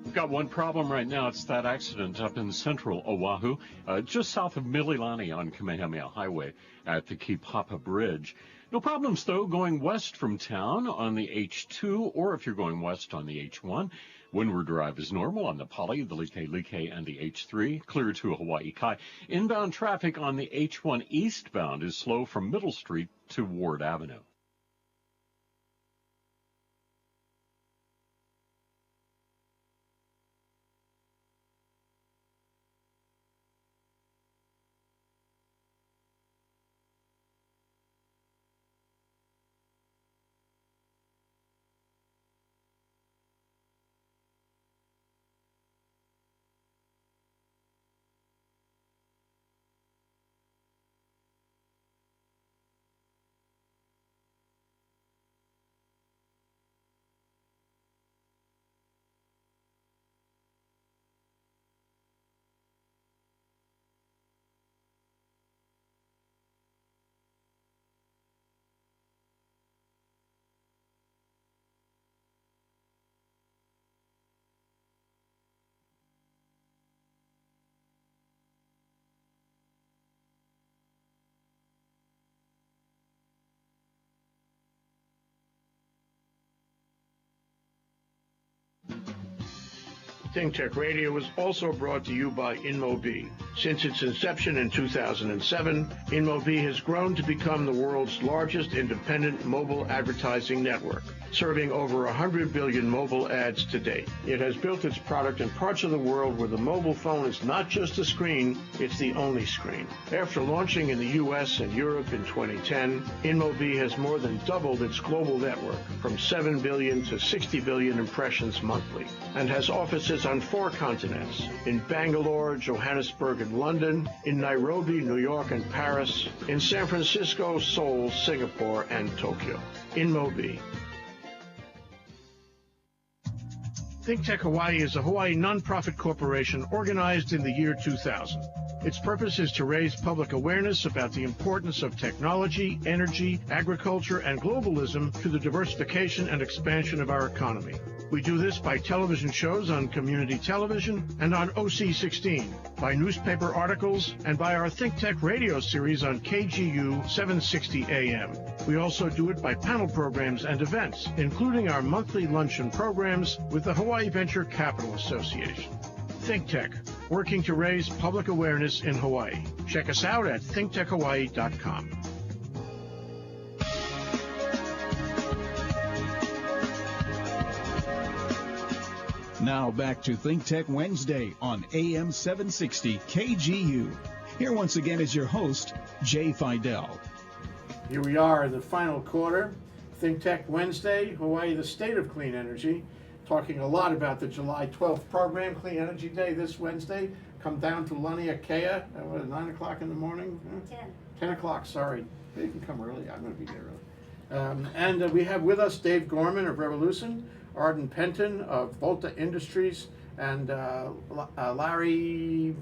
We've got one problem right now. It's that accident up in central Oahu, just south of Mililani on Kamehameha Highway at the Kipapa Bridge. No problems, though, going west from town on the H2, or if you're going west on the H1. Windward Drive is normal on the Pali, the Like, and the H3, clear to Hawaii Kai. Inbound traffic on the H1 eastbound is slow from Middle Street to Ward Avenue. ThinkTech Radio is also brought to you by InmoB. Since its inception in 2007, InmoB has grown to become the world's largest independent mobile advertising network, serving over 100 billion mobile ads to date. It has built its product in parts of the world where the mobile phone is not just a screen, it's the only screen. After launching in the US and Europe in 2010, InmoB has more than doubled its global network from 7 billion to 60 billion impressions monthly, and has offices on 4 continents, in Bangalore, Johannesburg, and London, in Nairobi, New York, and Paris, in San Francisco, Seoul, Singapore, and Tokyo. InmoB. ThinkTech Hawaii is a Hawaii nonprofit corporation organized in the year 2000. Its purpose is to raise public awareness about the importance of technology, energy, agriculture, and globalism to the diversification and expansion of our economy. We do this by television shows on community television and on OC16, by newspaper articles, and by our ThinkTech radio series on KGU 760 AM. We also do it by panel programs and events, including our monthly luncheon programs with the Hawaii Venture Capital Association. ThinkTech, working to raise public awareness in Hawaii. Check us out at thinktechhawaii.com. Now back to ThinkTech Wednesday on AM 760 KGU. Here once again is your host, Jay Fidell. Here we are in the final quarter. ThinkTech Wednesday, Hawaii, the state of clean energy. Talking a lot about the July 12th program, Clean Energy Day, this Wednesday. Come down to Laniakea at 9 o'clock in the morning? 10 o'clock, sorry. You can come early. I'm going to be there early. And we have with us Dave Gorman of RevoluSun, Arden Pentor of Volta Industries, and Larry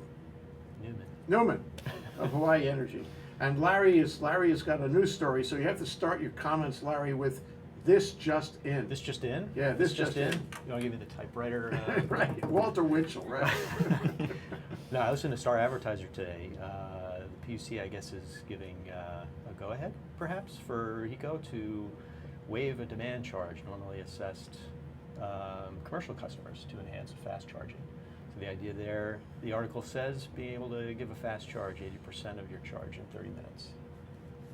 Newman of Hawaii Energy. And Larry has got a news story, so you have to start your comments, Larry, with "This just in." This just in? Yeah, this just in. You want to give me the typewriter? Right, Walter Winchell, right? No, I listened to Star Advertiser today. The PUC, I guess, is giving a go-ahead, perhaps, for HECO to waive a demand charge normally assessed commercial customers to enhance fast charging. So the idea there, the article says, being able to give a fast charge, 80% of your charge in 30 minutes.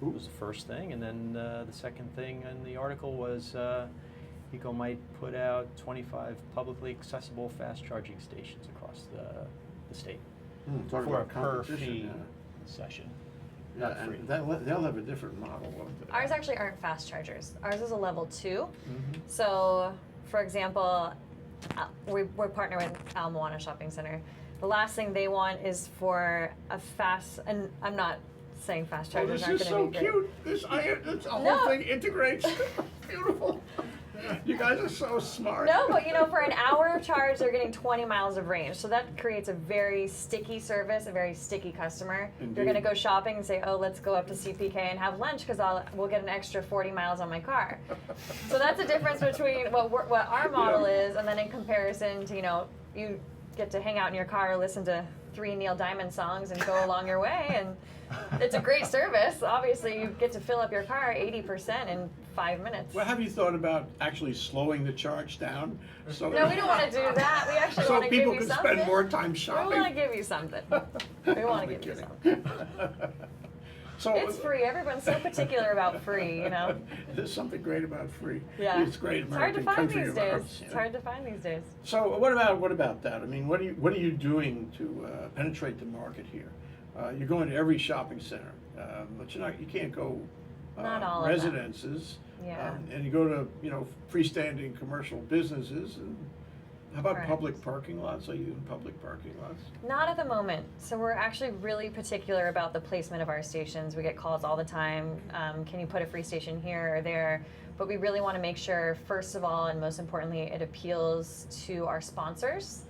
Ooh. Was the first thing, and then the second thing in the article was HECO might put out 25 publicly accessible fast charging stations across the state Talk for a about per competition, fee yeah. session. Yeah, Not free. and they'll have a different model, won't they? Ours actually aren't fast chargers. Ours is a level 2. Mhm. So, for example, we're partnered with Al Moana Shopping Center. The last thing they want is for a fast, and I'm not saying fast Oh, chargers this aren't is going so to be great. cute. This whole No. thing integrates. Beautiful. You guys are so smart. No, but for an hour charge, they're getting 20 miles of range. So that creates a very sticky service, a very sticky customer. They're Indeed. going to go shopping and say, oh, let's go up to CPK and have lunch because we'll get an extra 40 miles on my car. So that's the difference between what our model is, and then in comparison to, you get to hang out in your car, listen to 3 Neil Diamond songs and go along your way. And it's a great service. Obviously, you get to fill up your car 80% in 5 minutes. Well, have you thought about actually slowing the charge down? So No, we don't want to do that. We actually so want to give people you can something. spend more time shopping. We want to give you something. We want to give you something. So It's free. Everyone's so particular about free, There's something great about free. Yeah. It's great It's hard to American find country these of days. ours, It's hard to find these days. So what about that? I mean, what are you doing to penetrate the market here? You're going to every shopping center, but you can't go Not all of them. residences. Yeah. And you go to freestanding commercial businesses. And how about Correct. public parking lots? Are you in public parking lots? Not at the moment. So we're actually really particular about the placement of our stations. We get calls all the time. Can you put a free station here or there? But we really want to make sure, first of all, and most importantly, it appeals to our sponsors.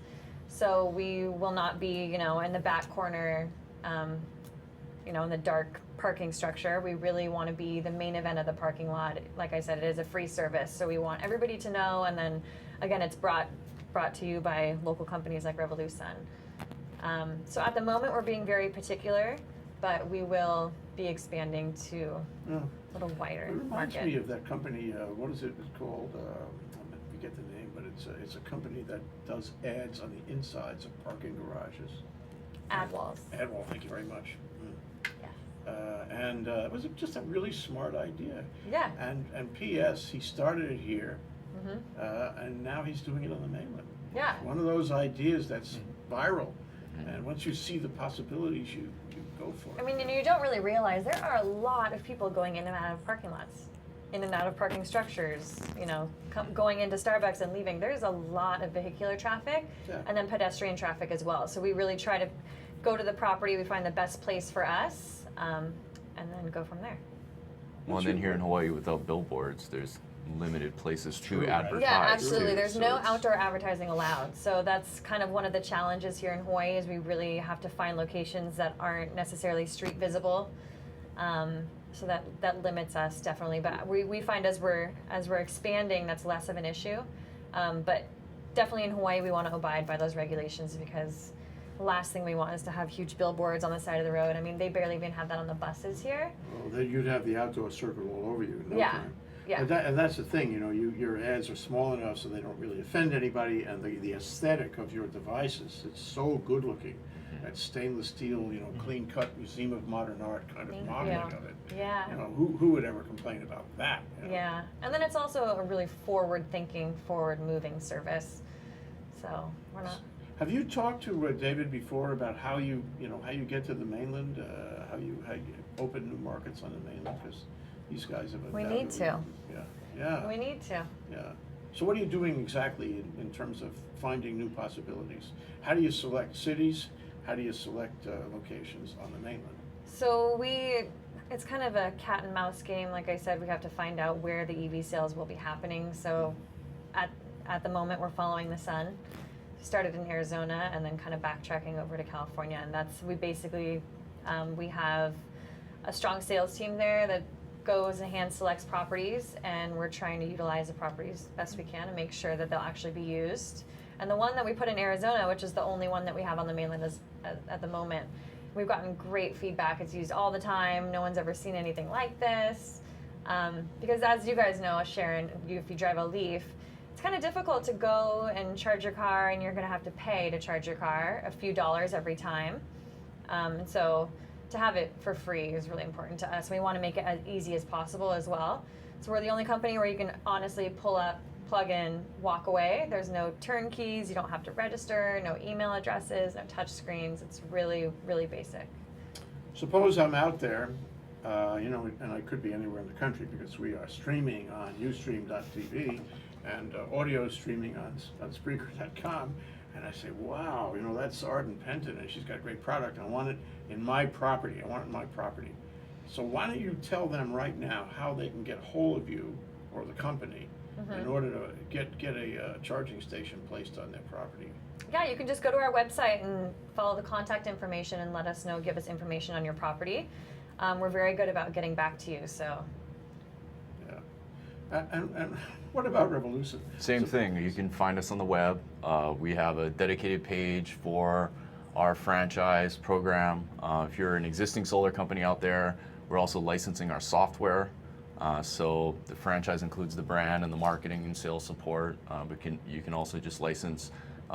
So we will not be, in the back corner, in the dark parking structure. We really want to be the main event of the parking lot. Like I said, it is a free service, so we want everybody to know. And then, again, it's brought to you by local companies like RevoluSun. So at the moment, we're being very particular, but we will be expanding to a little wider It reminds market. me of that company. What is it called? I forget the name, but it's a company that does ads on the insides of parking garages. AdWalls. AdWall, thank you very much. Yeah. And it was just a really smart idea. Yeah. And P.S. he started it here, Mm-hmm. and now he's doing it on the mainland. Yeah. It's one of those ideas that's viral, and once you see the possibilities, you go for it. I mean, you don't really realize there are a lot of people going in and out of parking lots, in and out of parking structures, going into Starbucks and leaving. There's a lot of vehicular traffic and then pedestrian traffic as well. So we really try to go to the property, we find the best place for us, and then go from there. Well, and then here in Hawaii, without billboards, there's limited places to True. advertise. Yeah, absolutely. too, There's so no it's- outdoor advertising allowed. So that's kind of one of the challenges here in Hawaii is we really have to find locations that aren't necessarily street visible. So that limits us definitely. But we find as we're expanding, that's less of an issue. But definitely in Hawaii, we want to abide by those regulations because the last thing we want is to have huge billboards on the side of the road. I mean, they barely even have that on the buses here. Well, then you'd have the outdoor circle all over you in no Yeah. time. Yeah. And that's the thing, your ads are small enough so they don't really offend anybody, and the aesthetic of your devices, it's so good looking. That stainless steel, clean cut Museum of Modern Art kind of Thank modeling you. of it. Yeah. Who would ever complain about that? Yeah, and then it's also a really forward-thinking, forward-moving service. So we're not. Have you talked to David before about how you get to the mainland, how you open new markets on the mainland? Because these guys have. We need to. Yeah. We need to. Yeah. So what are you doing exactly in terms of finding new possibilities? How do you select cities? How do you select locations on the mainland? So it's kind of a cat and mouse game. Like I said, we have to find out where the EV sales will be happening. So at the moment, we're following the sun. Started in Arizona and then kind of backtracking over to California. And we basically, we have a strong sales team there that goes and hand selects properties, and we're trying to utilize the properties best we can and make sure that they'll actually be used. And the one that we put in Arizona, which is the only one that we have on the mainland at the moment, we've gotten great feedback. It's used all the time. No one's ever seen anything like this. Because as you guys know, Sharon, if you drive a Leaf, it's kind of difficult to go and charge your car, and you're going to have to pay to charge your car a few dollars every time. And so to have it for free is really important to us. We want to make it as easy as possible as well. So we're the only company where you can honestly pull up plug in, walk away. There's no turnkeys, you don't have to register, no email addresses, no touch screens. It's really, really basic. Suppose I'm out there, and I could be anywhere in the country because we are streaming on Ustream.tv and audio streaming on Spreaker.com, and I say, wow, that's Arden Pentor, and she's got a great product. I want it in my property. So why don't you tell them right now how they can get a hold of you or the company in order to get a charging station placed on their property? Yeah, you can just go to our website and follow the contact information and let us know, give us information on your property. We're very good about getting back to you, so. Yeah. And what about RevoluSun? Same thing. You can find us on the web. We have a dedicated page for our franchise program. If you're an existing solar company out there, we're also licensing our software. So the franchise includes the brand and the marketing and sales support, but you can also just license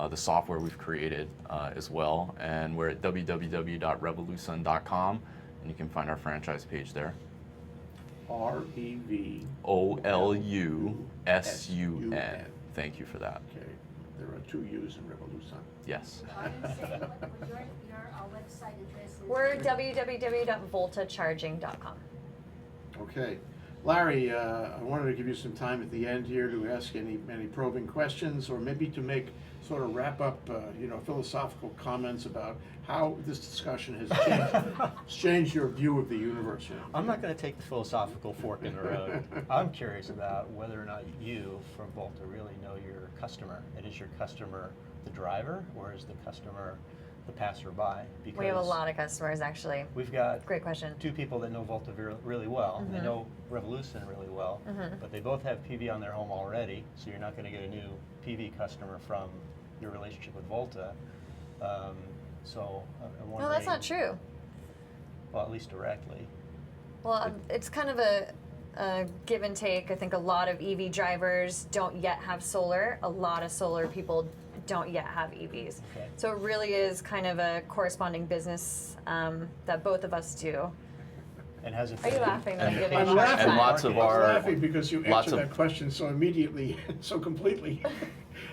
the software we've created as well. And we're at www.revolusun.com, and you can find our franchise page there. RevoluSun. Thank you for that. Okay, there are 2 U's in RevoluSun. Yes. Your website address is? We're www.voltacharging.com. Okay. Larry, I wanted to give you some time at the end here to ask any probing questions, or maybe to make sort of wrap up, philosophical comments about how this discussion has changed your view of the universe. I'm not going to take the philosophical fork in the road. I'm curious about whether or not you from Volta really know your customer. And is your customer the driver, or is the customer the passerby? Because we have a lot of customers, actually. We've got great question. 2 people that know Volta really well. They know RevoluSun really well, but they both have PV on their home already, so you're not going to get a new PV customer from your relationship with Volta. So I'm wondering. No, that's not true. Well, at least directly. Well, it's kind of a give and take. I think a lot of EV drivers don't yet have solar. A lot of solar people don't yet have EVs. Okay. So it really is kind of a corresponding business that both of us do. And has it Are you laughing? I'm laughing. And lots of our I'm laughing because you answered that question so immediately, so completely.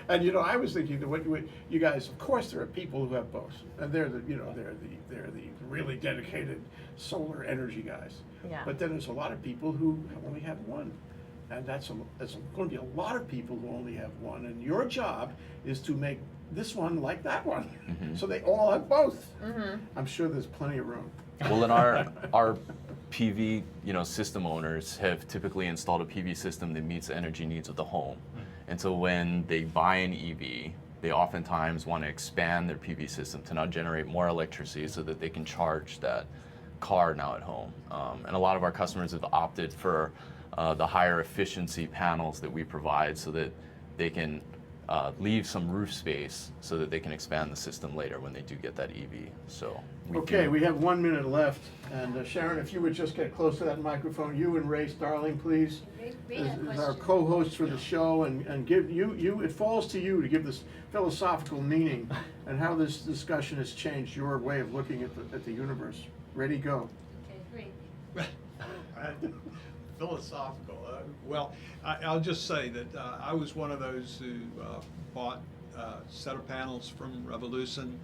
And I was thinking that what you guys, of course, there are people who have both, and they're the really dedicated solar energy guys. Yeah. But then there's a lot of people who only have one, and that's going to be a lot of people who only have one. And your job is to make this one like that one, so they all have both. I'm sure there's plenty of room. Well, and our PV, system owners have typically installed a PV system that meets the energy needs of the home. And so when they buy an EV, they oftentimes want to expand their PV system to now generate more electricity so that they can charge that car now at home. And a lot of our customers have opted for the higher efficiency panels that we provide so that they can leave some roof space so that they can expand the system later when they do get that EV. So we have 1 minute left, and Sharon, if you would just get close to that microphone, you and Ray Starling, please, is our co-host for the show, and give you it falls to you to give this philosophical meaning and how this discussion has changed your way of looking at the universe. Ready, go. Okay, great. Philosophical. Well, I'll just say that I was one of those who bought a set of panels from RevoluSun,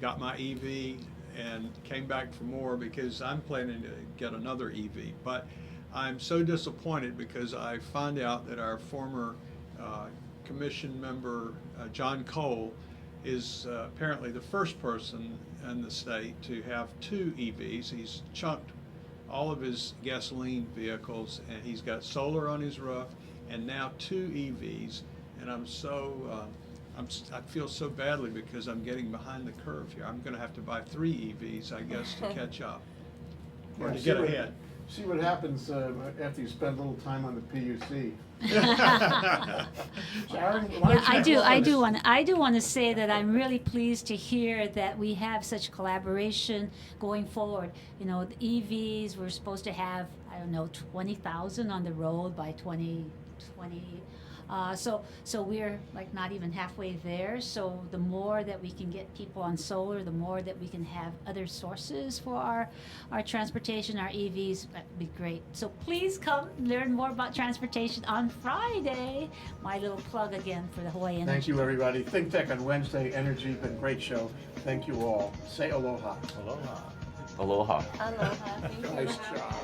got my EV, and came back for more because I'm planning to get another EV. But I'm so disappointed because I found out that our former commission member, John Cole, is apparently the first person in the state to have 2 EVs. He's chunked all of his gasoline vehicles, and he's got solar on his roof, and now 2 EVs. And I'm so, I feel so badly because I'm getting behind the curve here. I'm going to have to buy 3 EVs, I guess, to catch up or to get ahead. See what happens after you spend a little time on the PUC. Sharon, I do want to say that I'm really pleased to hear that we have such collaboration going forward. The EVs, we're supposed to have, 20,000 on the road by 2020. So we're like not even halfway there. So the more that we can get people on solar, the more that we can have other sources for our transportation, our EVs, that'd be great. So please come learn more about transportation on Friday. My little plug again for the Hawaii Energy. Thank you, everybody. ThinkTech on Wednesday. Energy, been a great show. Thank you all. Say aloha. Aloha. Aloha. Aloha. Thank you. Nice job.